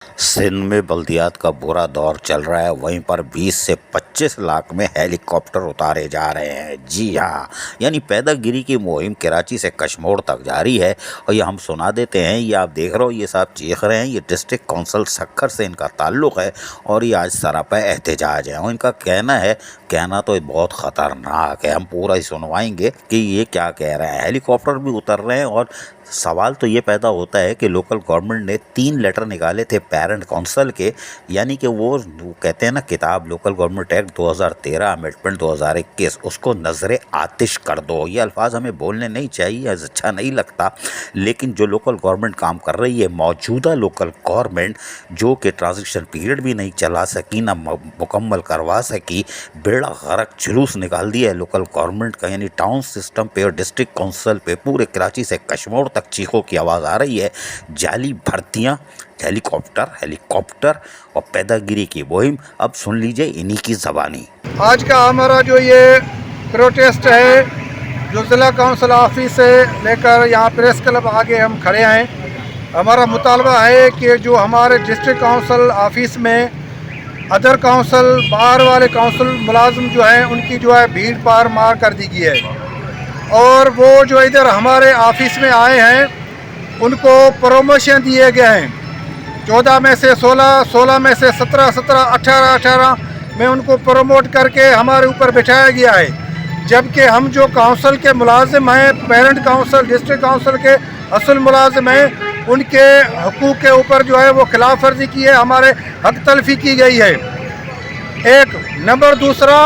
सिंध में बल्दियात का बुरा दौर चल रहा है। वहीं पर 20 से 25 लाख में हेलीकॉप्टर उतारे जा रहे हैं। जी हाँ, यानी पैदागिरी की मुहिम कराची से कश्मीर तक जारी है। और ये हम सुना देते हैं, ये आप देख रहे हो, ये साहब चीख रहे हैं, ये डिस्ट्रिक्ट काउंसिल सक्खर से इनका ताल्लुक़ है और ये आज सरापा एहतजाज है। और इनका कहना तो बहुत ख़तरनाक है। हम पूरा ही सुनवाएंगे कि ये क्या कह रहे हैं। हेलीकॉप्टर भी उतर रहे हैं और सवाल तो ये पैदा होता है कि लोकल गवर्नमेंट ने 3 लेटर निकाले थे पेरेंट काउंसिल के, यानी कि वो कहते हैं ना किताब लोकल गवर्नमेंट एक्ट 2013 अमेंडमेंट 2021, उसको नज़र आतिश कर दो। ये अल्फाज हमें बोलने नहीं चाहिए, अच्छा नहीं लगता, लेकिन जो लोकल गवर्नमेंट काम कर रही है, मौजूदा लोकल गवर्नमेंट जो कि ट्रांजिशन पीरियड भी नहीं चला सकी, ना मुकम्मल करवा सकी, बेड़ा गर्क जुलूस निकाल दिया है लोकल गवर्नमेंट का। यानी टाउन सिस्टम पे और डिस्ट्रिक्ट काउंसिल पे पूरे कराची से कश्मीर तक चीखों की आवाज़ आ रही है। जाली भर्तियाँ, हेलीकॉप्टर और पैदागिरी की मुहिम। अब सुन लीजिए इन्हीं की ज़बानी। आज का हमारा जो ये प्रोटेस्ट है, जो ज़िला काउंसिल ऑफिस से लेकर यहाँ प्रेस क्लब आगे हम खड़े हैं। हमारा मुतालबा है कि जो हमारे डिस्ट्रिक्ट काउंसिल ऑफिस में अदर काउंसिल बाहर वाले काउंसिल मुलाजिम जो हैं, उनकी जो है भीड़ पार मार कर दी गई है। और वो जो इधर हमारे ऑफिस में आए हैं, उनको प्रमोशन दिए गए हैं। 14 में से 16, 16 में से 17, 17, 18, 18 में उनको प्रमोट करके हमारे ऊपर बिठाया गया है। जबकि हम जो काउंसिल के मुलाजिम हैं, पेरेंट काउंसिल, डिस्ट्रिक्ट काउंसिल के असल मुलाजिम हैं, उनके हकूक़ के ऊपर जो है वो खिलाफ वर्जी की है, हमारे हक तलफी की गई है। एक नंबर, दूसरा,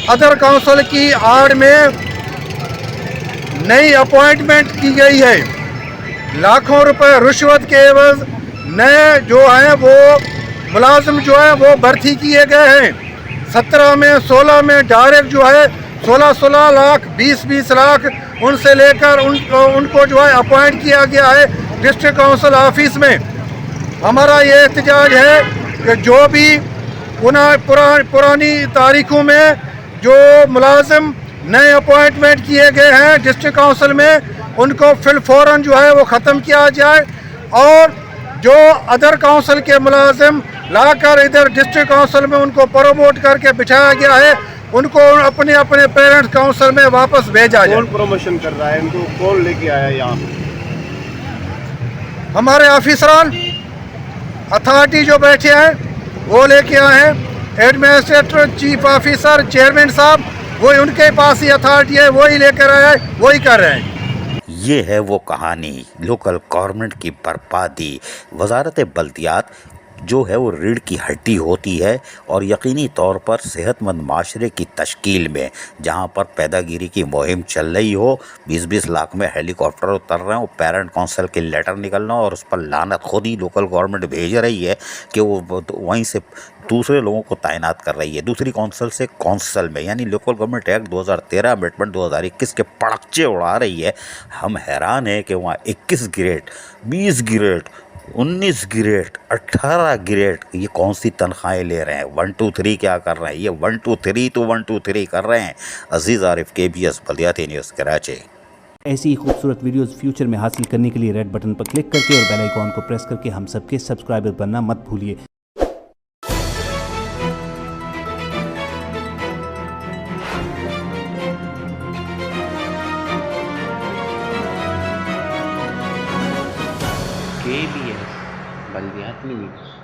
अदर काउंसिल की आड़ में नई अपॉइंटमेंट की गई है। लाखों रुपए रिश्वत के एवज नए जो हैं वो मुलाजिम जो है वो भर्ती किए गए हैं। 17 में 16 में डायरेक्ट जो है 16-16 लाख, 20-20 लाख उनसे लेकर उनको जो है अपॉइंट किया गया है डिस्ट्रिक्ट काउंसिल ऑफिस में। हमारा ये एहतजाज है कि जो भी पुरानी तारीखों में जो मुलाजिम नए अपॉइंटमेंट किए गए हैं डिस्ट्रिक्ट काउंसिल में, उनको फिलफौरन जो है वो ख़त्म किया जाए। और जो अदर काउंसिल के मुलाजिम लाकर इधर डिस्ट्रिक्ट काउंसिल में उनको प्रमोट करके बिठाया गया है, उनको अपने अपने पेरेंट्स काउंसिल में वापस भेजा जाए। कौन प्रमोशन कर रहा है इनको, कौन लेके आया यहाँ? हमारे ऑफिसरान अथॉरिटी जो बैठे हैं वो लेके आए हैं। एडमिनिस्ट्रेटर, चीफ ऑफिसर, चेयरमैन साहब, वही उनके पास ही अथॉरिटी है, वही लेकर आए, वही कर रहे हैं। ये है वो कहानी लोकल गवर्नमेंट की बर्बादी। वजारत बल्दियात जो है वो रीढ़ की हड्डी होती है और यकीनी तौर पर सेहतमंद माशरे की तश्कील में, जहाँ पर पैदागिरी की मुहिम चल रही हो, 20-20 लाख में हेलीकॉप्टर उतर रहे हो, पेरेंट काउंसिल के लेटर निकलना और उस पर लानत खुद ही लोकल गवर्नमेंट भेज रही है कि वो वहीं से दूसरे लोगों को तैनात कर रही है दूसरी काउंसिल से काउंसिल में। यानी लोकल गवर्नमेंट एक्ट 2013 अमेंडमेंट 2021 के पड़कचे उड़ा रही है। हम हैरान हैं कि वहाँ 21 ग्रेड, 20 ग्रेड, 19 ग्रेड, 18 ग्रेड, ये कौन सी तनख्वाहें ले रहे हैं। 1 2 3 क्या कर रहे हैं, ये 1 2 3 तो 1 2 3 कर रहे हैं। अजीज़ आरिफ, KBS बल्दियाती न्यूज़ कराची। ऐसी ही खूबसूरत वीडियोस फ्यूचर में हासिल करने के लिए रेड बटन पर क्लिक करके और बेल आइकॉन को प्रेस करके हम सबके सब्सक्राइबर बनना मत भूलिए। KBS बल्दियात न्यूज़।